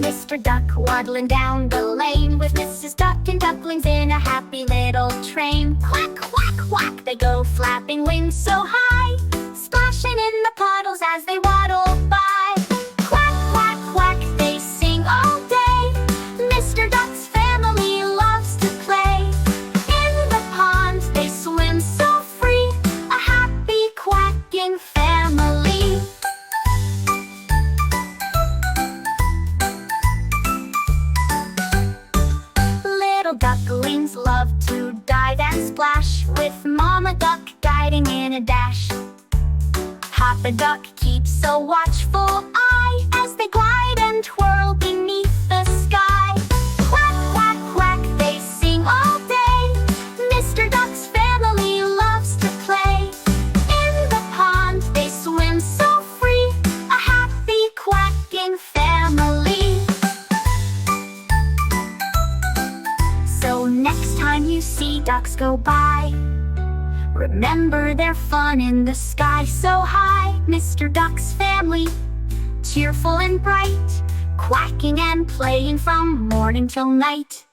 Mr. Duck waddling down the lane with Mrs. Duck and ducklings in a happy little train. Quack, quack, quack, they go flapping wings so high, splashing in the puddles as they waddle by. Quack, quack, quack, they sing all day. Mr. Duck's family loves to play. In the pond they swim so free, a happy quacking family. Little ducklings love to dive and splash, with Mama Duck guiding in a dash. Papa Duck keeps a watchful eye as they glide and twirl beneath the sky. Quack, quack, quack, they sing all day. Mr. Duck's family loves to play. In the pond they swim so free, a happy quacking family. So next time you see ducks go by, remember their fun in the sky so high. Mr. Duck's family, cheerful and bright, quacking and playing from morning till night.